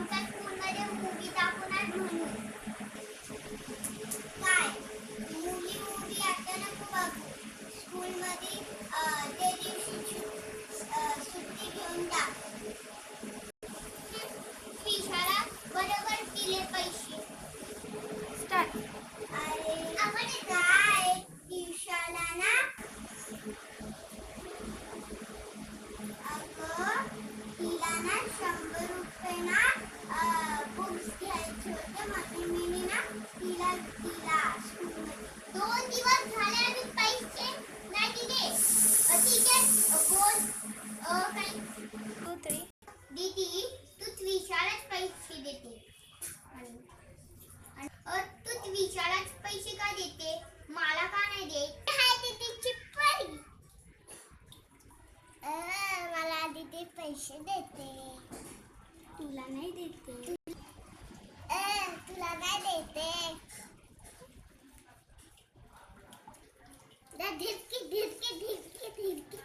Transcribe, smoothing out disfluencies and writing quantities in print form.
आमच्या स्कूलमध्ये मूवी दाखवणार म्हणून. काय मूवी आता नको बघू. स्कूलमध्ये ते दिवशी सुट्टी घेऊन टाक. विशाला बरोबर दिले पैसे. स्टार्ट. अरे आपण काय विशाला ना तिला ना 100 रुपये ना बुक्स घ्यायचे होते. मम्मीने ना तिला स्कूलमध्ये 2 दिवस झाले आणि पैसे नाही दिले. ठीक आहे बोल. काय 2 3 दीदी तूच विशालाच पैसे देते. तूच विशालाच पैसे का देते, मला का नाही देत? हाय दीदीची परी. मला दीदी पैसे देते. तुला नाही देते. तुला नाही देते. धीरकी धीरकी धीरकी धीरकी.